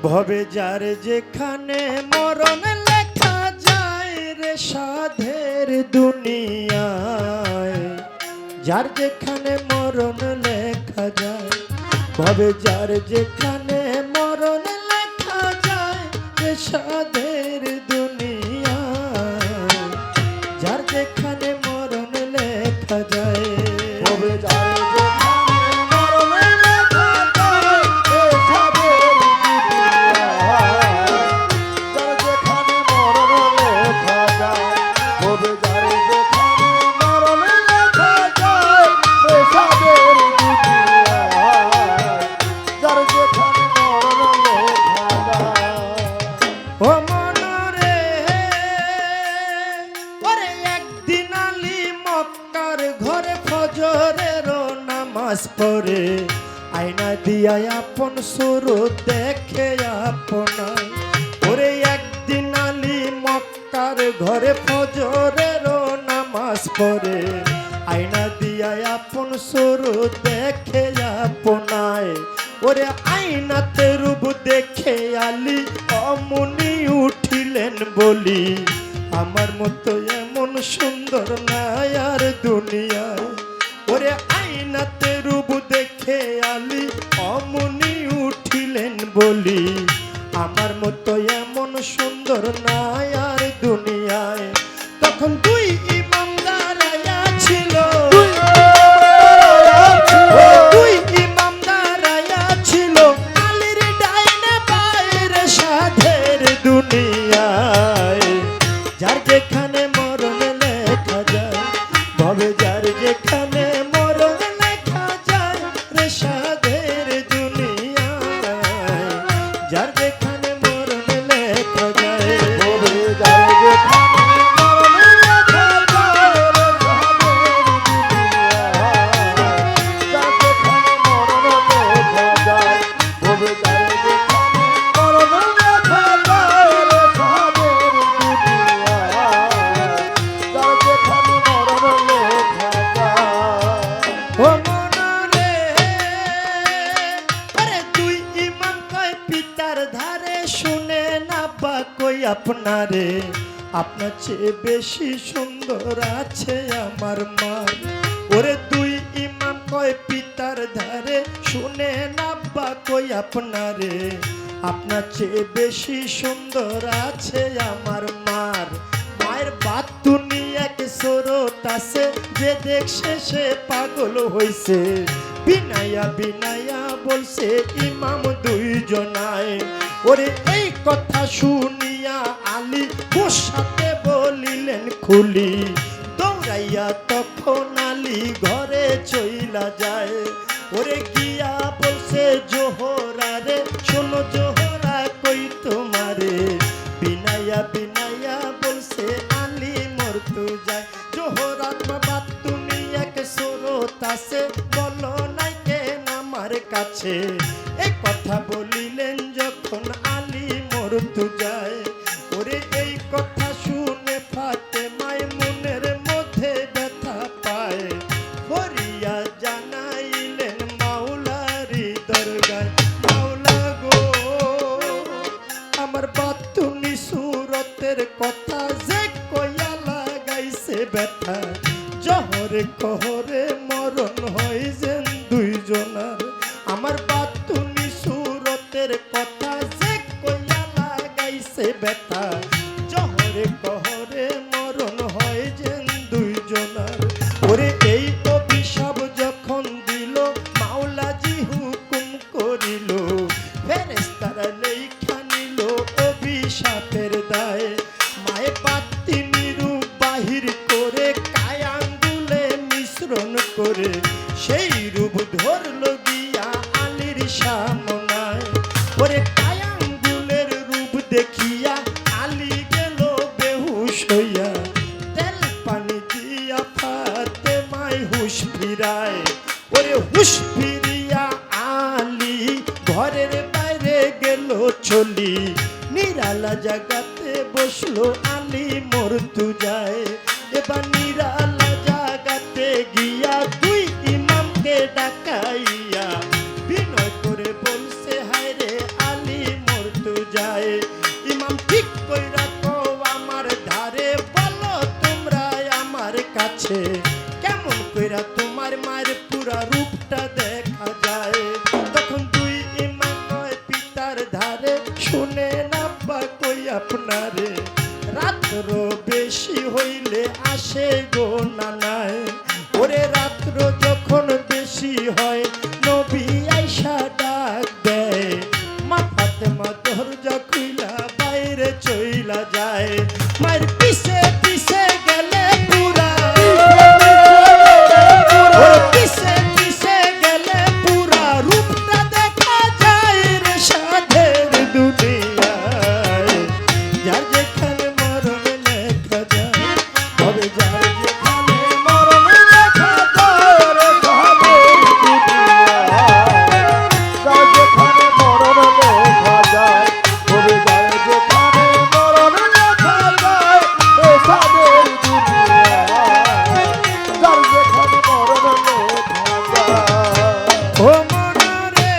ভবে যার যেখানে মরণ লেখা যায় রে সাধের দুনিয়ায়, যার যেখানে মরণ লেখা যায়, ভবে যার যেখানে মরণ লেখা যায় রে সাধের দুনিয়ায়, যার যেখানে মরণ লেখা যায়, ভবে যার পরে আয়না দিয়া আপন সুরত দেখে আপনার, ওরে একদিন আলী মক্কার ঘরে ফজরের নামাজ পড়ে আয়না দিয়া আপন সুরত দেখে আপনায়, ওরে আয়নাতে রূপ দেখে আলী অমনি উঠিলেন বলি, আমার মতো এমন সুন্দর নাই আর দুনিয়ায়, ওরে আয়নাতে রূপ দেখে আলী অমনি উঠিলেন বলি, আমার মতো এমন সুন্দর নাই আর দুনিয়ায়। তখন দুই ইমাম দাঁড়াইয়া ছিল, দুই ইমাম দাঁড়াইয়া ছিল আলীর ডাইনে বাইরে সাধের দুনিয়ায়, যার যেখানে মরণ লেখা যায়, ভবে যার যেখানে মরণ লেখা যায় রে সাধের দুনিয়ায়, যার যেখানে মরণ লেখা যায়, ভবে যার যেখানে মরণ লেখা যায় রে সাধের দুনিয়ায়, যার যেখানে মরণ লেখা যায়, ভবে যার যেখানে মরণ লেখা যায় রে সাধের দুনিয়ায়, যার যেখানে মরণ লেখা যায়। ও মনরে আরে দুই ইমাম কয় পিতার ধারে, শুনে না বা কই আপনারে, আপনার চেয়ে বেশি সুন্দর আছে আমার মা, ওরে দুই ইমাম কয় পিতার ধারে, শুনে না বা কই আপনারে, আপনার চেয়ে বেশি সুন্দর আছে আমার মার, মায়ের বাতুনি এক সরত আছে, যে দেখছে সে পাগল হইছে, বিনায়া বিনায়া বলছে ইমাম দুইজনায়, ওরে এই কথা শুনিয়া আলী গোসাতে বলিলেন খুলি, দৌড়াইয়া তখন আলী ঘরে চইলা যায়, ওরে গিয়া বলছে জোহরা রে, শোনো জোহরা কই তোমারে, বিনায়া বিনায়া বলছে আলী মরতু যায়, জোহরা বাবা তুমি এক সরত আছে, বলো নাই কেন আমার কাছে, এই কথা বলিলেন যখন আলী মরতু যায়, ওরে এই কথা শুনে ফাতেমায় মনের মধ্যে ব্যথা পায়, করিয়া জানাইলেন মাওলারি দরগায়, মাওলা গো আমার বাতুনি সুরতের কথা যে কইয়া লাগাইছে ব্যথা, জহরে কহরে মরণ হয় যেন দুইজনার, আমার বাতুনি সুরতের কথা যে কইয়া লাগাইছে ব্যথা, জহরে কহরে মরণ হয় যেন দুইজনার, ওরে এই অভিশাপ যখন দিল মাওলাজি হুকুম করিল, ফেরেশতারা লেখা নিল অভিশাপের দায়, মায়ে বাতিনি রূপ বাহির করে কায় আঙ্গুলে মিশ্রণ করে, সেই রূপ ধরল গিয়া আলীর সামনায়, ওরে কায় আঙ্গুলের রূপ দেখিয়া আলী গেল বেহুশ হইয়া, তেল পানি দিয়া ফাতেমায় হুশ ফিরায়, ওরে হুশ ফিরিয়া আলী ঘরের বাইরে গেল চলি, নিরালা জাগাতে বসলো আলী মরতু যায়, এবার নিরালা জাগাতে গিয়া দুই ইমামকে ডাকাইয়া বিনয় করে বলছে হায় রে আলী মরতু পিছে কেমন কইরা তোমার মায়ের পুরা রূপটা দেখা যায়। তখন দুই ইমান নয় পিতার ধারে শুনে না বা কই আপনারে রাত্র বেশি হইলে আসে গো নানায়। ওরে রাত্র যখন বেশি হয় নবী আইসা ডাক দেয় মা ফাতেমা দরজা খুইলা বাইরে চইলা যায়। মায়ের পিছে পিছে গেলে পুরা পিছে পিছে গেলে পুরা রূপটা দেখা যায় রে সাধের দুনিয়ায়। যার যেখানে মরণ লেখা যায় তবে যার যেখানে মরণ লেখা যায় রে সাধের দুনিয়ায়। যার যেখানে মরণ লেখা যায় তবে যার যেখানে মরণ লেখা যায় রে সাধের দুনিয়ায়। যার যেখানে মরণ লেখা যায়। ও মনরে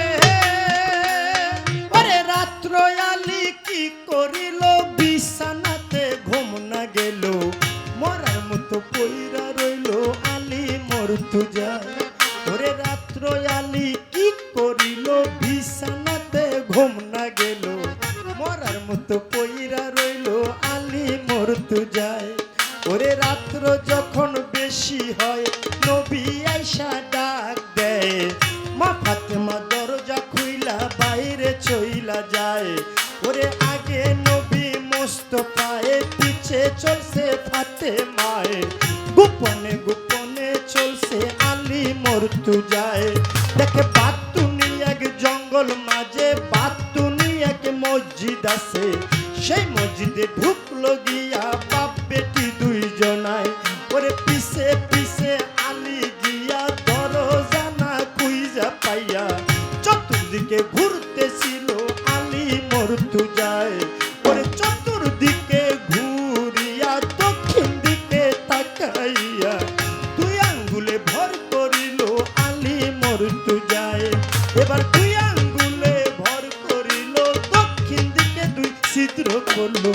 ওরে রাত্র আলি কি করিল বিছানাতে ঘুম না গেল মরার মতো পইরা রইল আলী মরতু যায়। ওরে রাত্র আলি কি করিল বিছানাতে ঘুম না গেল মরার মতো পইরা রইল আলী মরতু যায়। ওরে রাত্র যখন বেশি হয় নবী আইসা ডাক দেয় মা ফাতেমা দরজা খুইলা বাইরে চইলা যায়। ওরে আগে নবী মোস্তফায়ে পিছে চলছে ফাতেমায়ে গোপনে গোপনে চলছে আলী মরতু যায়। দেখে বাতুনি এক জঙ্গল মাঝে বাতুনি এক মসজিদ আছে সেই মসজিদে ঢুকলো গিয়া বাপ বেটি দুইজনায়। ওরে পিছে পিছে আলী গিয়া দরজা না খুইজা পাইয়া চতুর্দিকে ঘুরতেছিল আলী মরতু যায়। ওরে চতুর্দিকে ঘুরিয়া দক্ষিণ দিকে তাকাইয়া দুই আঙ্গুলে ভর করিল আলী মরতু যায়। এবার দুই আঙ্গুলে ভর করিল দক্ষিণ দিকে দুই ছিদ্র করলো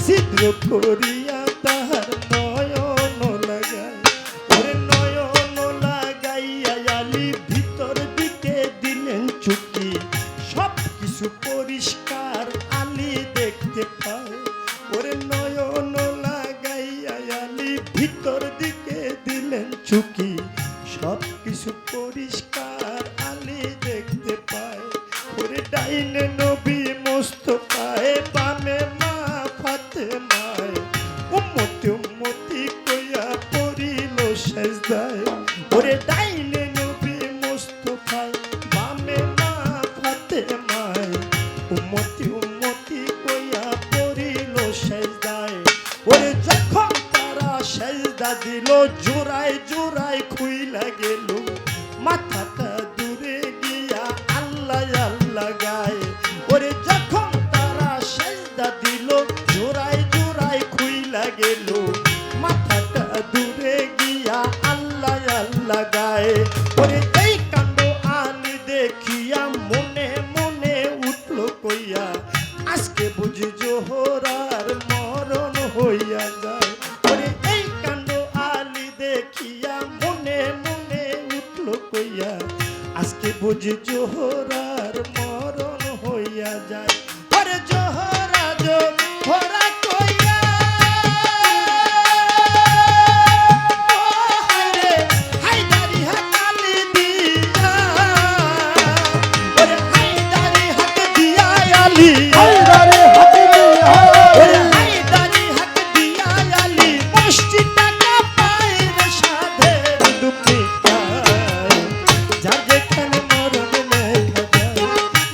ছিদ্র করিয়া তাহার নয়ন লাগায়। ওরে নয়ন লাগাইয়া আলী ভিতর দিকে দিলেন চুকি সব কিছু পরিষ্কার আলী দেখতে পায়। ওরে নয়ন লাগাইয়া আলী ভিতর দিকে দিলেন চুকি সব কিছু পরিষ্কার আলী দেখতে পায়। ওরে ডাইনে নবী মোস্তফায়ে বামে মা ফাতেমায়ে উম্মতি উম্মতি কইয়া পড়িল সেজদায়। ওরে ডাইনে নবী মোস্তফায়ে বামে মা ফাতেমায়ে উম্মতি উম্মতি কইয়া পড়িল সেজদায়। ওরে যখন তারা সেজদা দিল জোড়ায় জোড়ায় খুইলা গেল মাথাটা দূরে গিয়া আল্লাহ আল্লাহ গায়। ওরে যখন তারা সেজদা দিল জোড়ায় জোড়ায় খুইলা গেল মাথাটা দূরে গিয়া আল্লাহ আল্লাহ গায়। ওরে এই কাণ্ড আলী দেখিয়া মনে মনে উঠল কইয়া আজকে বুঝি জোহরার মরণ হইয়া যায়। ওরে এই কাণ্ড আলী দেখিয়া মনে মনে উঠল কইয়া আজকে বুঝি জোহরার মরণ হইয়া যায়। ওরে জোহরা জোহরা কইয়া ও হায়রে হায়দারি হাকালি দিয়া ওরে হায়দারি হাক দিয়া আলী হায়দারে হাতিমি ওরে হায়দারি হাক দিয়া আলী মসজিদটা পায়ের সাধের দুনিয়ায়। যার যেখানে মরণ লেখা যায়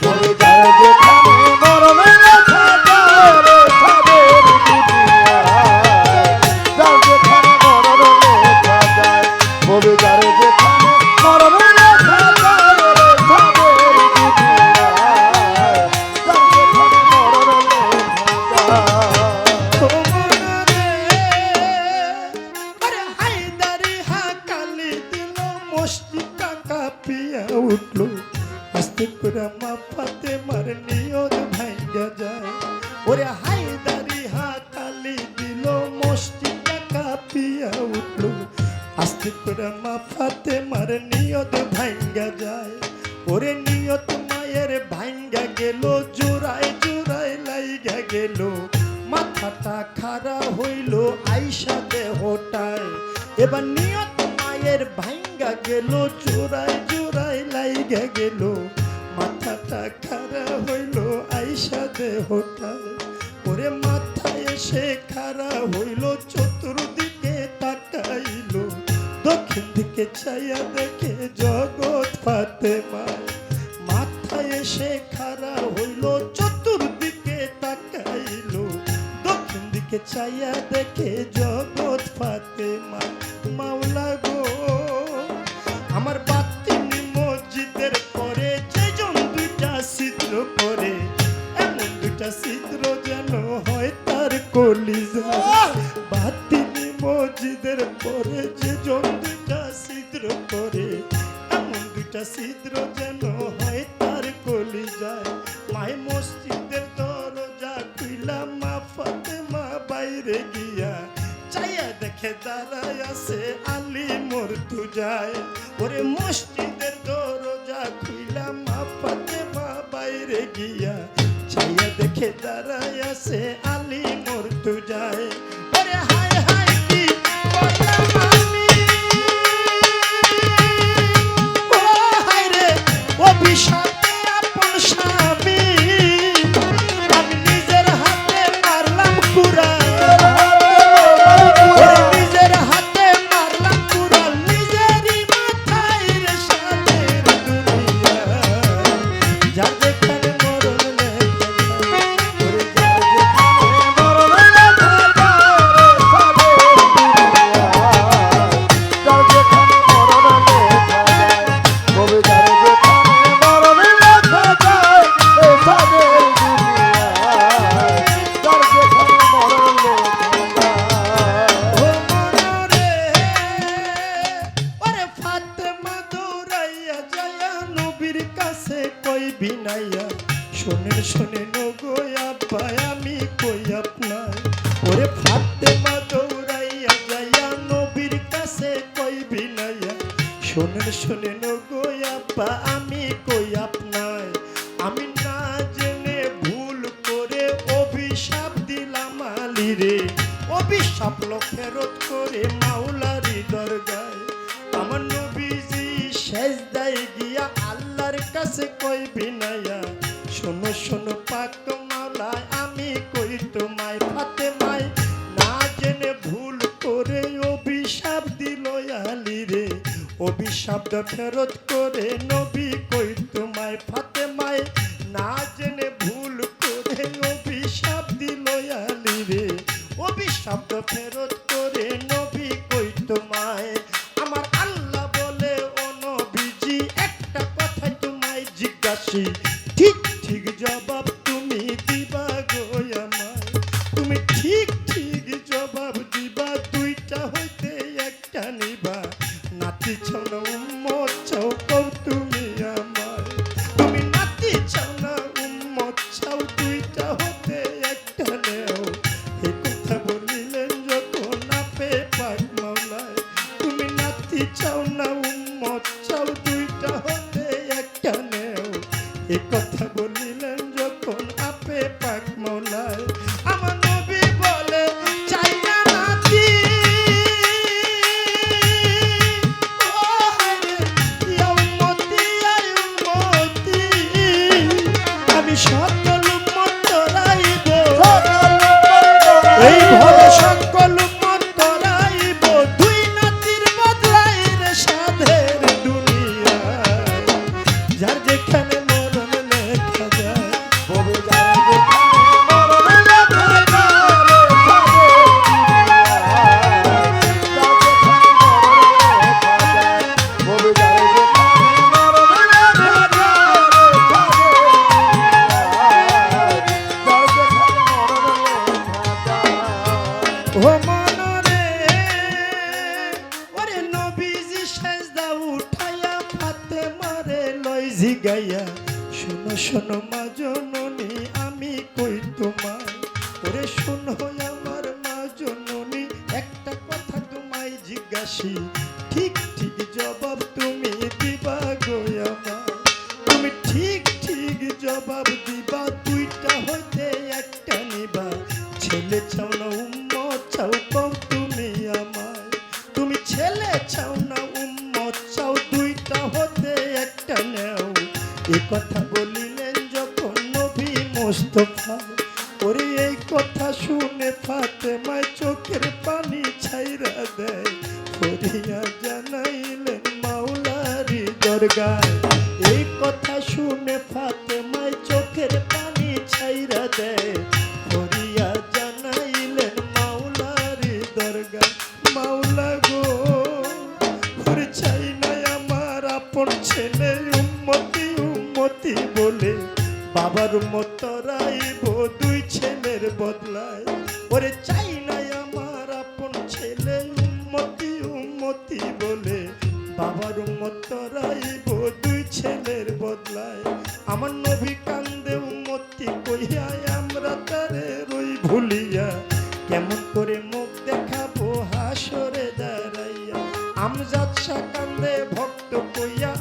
তবে যার যেখানে মরণ লেখা যায় রে সাধের দুনিয়ায়। যার যেখানে মরণ লেখা যায় তবে যার যেখানে মরণ লেখা যায় রে সাধের দুনিয়ায়। যার যেখানে মরণ লেখা যায়। ও মনরে আরে হায়দারি হাকালি দিল মসজিদটা কাঁপিয়া উঠল আস্তে করে মা ফাতেমার নিয়ত ভাঙ্গা যায়। ওরে হায়দারি হাকালি দিল মসজিদটা কাঁপিয়া উঠল আস্তে করে মা ফাতেমার নিয়ত ভাঙ্গা যায়। ওরে নিয়ত মায়ের ভাঙ্গা গেল, জোড়ায় জোড়ায় লাইগা গেল। মাথাটা খাড়া হইল আইসা দেহটায়। এবার নিয়ত মায়ের ভাঙ্গা গেল, জোড়ায় জোড়ায় লাইগা গেল। মাথাটা খাড়া হইল আইসা দেহটায়। ওরে মাথায় এসে খাড়া হইল, চতুর্দিকে তাকাইল। দক্ষিণ দিকে চাইয়া দেখে জগৎ ফাতেমায়। মাথায় এসে খাড়া হইল, চতুর্দিকে তাকাইল। দক্ষিণ দিকে চাইয়া দেখে জগৎ ফাতেমা। মাওলা গো, আমার বাতিনি মসজিদের পরে যেজন দুইটা ছিদ্র করে, এমন দুইটা ছিদ্র যেন হয় তার কলিজা। বাতিনি মসজিদের পরে যেজন দুইটা ছিদ্র করে, এমন দুইটা ছিদ্র যেন হয় তার কলিজায়। মাই মসজিদের দরজা খুইলা মা ফাতেমা বাইরে গিয়া চাইয়া দেখে দাঁড়ায় আছে আলী মুর্তজায়। ওরে মসজিদের দরজা খুইলা মা ফাতেমা বাইরে গিয়া চাইয়া দেখে দাঁড়ায় আছে আলী মুর্তজায়। ওরে হায় হায় কি করলাম আমি, ও হায় রে অভিশাপে আপন স্বামী। আমি নিজের হাতে মারলাম কুড়াল, ওরে নিজের হাতে মারলাম কুড়াল। নিজেরই মাথায় রে সাদের দুনিয়া। যার যেখানে মরণ লেখা যায়, ওরে যার বিনাইয়া শোনেন শোনেন গো আব্বা আমি কই আপনার। ওরে ফাতেমা দৌড়াইয়া যাইয়া নবীর কাছে কই বিনাইয়া শোনেন শোনেন গো আব্বা আমি কই আপনার। আমি না জেনে ভুল করে অভিশাপ দিলাম আলীরে, অভিশাপ লো ফেরত করে মাওলারি দরগায়। আমার নবীজি সেজদায় গিয়া আল্লাহর কাছে কই বিনাইয়া শোনো শোনো পাক মাওলায় আমি কই তোমায়। ফাতেমায় না জেনে ভুল করে অভিশাপ দিল আলীরে, অভিশাপ ফেরত করে নবী কই তোমায়। ফাতেমায় না জেনে ভুল করে অভিশাপ দিল আলীরে, অভিশাপ ফেরত করে নবী কই তোমায়। আমার আল্লাহ বলে ও নবীজি একটা কথা তোমায় জিজ্ঞাসি, ঠিক ঠিক জবাব তুমি দিবা গো আমায়। তুমি ঠিক ঠিক জবাব দিবা, দুইটা হইতে একটা নিবা। নাতি চাও না উম্মত চাও কও তুমি আমায়। তুমি নাতি চাও না উম্মত চাও, দুইটা হতে একটা নেও। এই কথা বলিলেন যখন আপে পাক মাওলায়। তুমি নাতি চাও না উম্মত চাও, দুইটা হতে একটা নেও। এই কথা বলিলেন যখন আপে পাক মাওলায়। আমার নবী বলে চাই না নাতি, ও হায় রে ইয়া উম্মতি ইয়া উম্মতি। আমি সকল উম্মত তরাইব, এই ভবে সকল উম্মত তরাইব। দুই নাতির বদলাই রে সাধের দুনিয়া। যার যেখানে মরণ লেখা যায়, ও মনরে ওরে নবীজি সেজদা উঠাইয়া ফাতেমারে লই জিগাইয়া শোনো শোনো মা জননী আমি কই তোমায়। ওরে শোনো আমার মা জননী একটা কথা তোমায় জিজ্ঞাসি ঠিক ঠিক জবাব তুমি দিবা গো আমায় তুমি ঠিক ঠিক জবাব দিবা দুইটা হইতে একটা নিবা ছেলে চাও না উম্মত চাও কও তুমি আমায় তুমি ছেলে চাও না উম্মত চাও দুইটা হতে একটা নেও এ কথা বলিলেন যখন নবী মুস্তাফা ওরে এই কথা শুনে ফাতেমায় চোখের পানি ছাইরা দেয় ফরিয়া জানাইলেন মাওলারি দরগায় এই কথা শুনে ফাতেমায় চোখের পানি ছাইরা দেয় ফরিয়া জানাইলেন মাওলারি দরগায় মাওলা গো ওরে চাই না আমার আপন ছেলে উম্মতি উম্মতি বলে বাবার মতো রাইব দুই ছেলের বদলায় ওরে চাই না আমার আপন ছেলে উম্মতি উম্মতি বলে বাবার মতো রাইব দুই ছেলের বদলায় আমার নবী কান্দে উম্মতি কইয়া আমরা তারে রই ভুলিয়া কেমন করে মুখ দেখাবো হাসরে দাঁড়াইয়া আমজাদ শাহ কান্দে ভক্ত কইয়া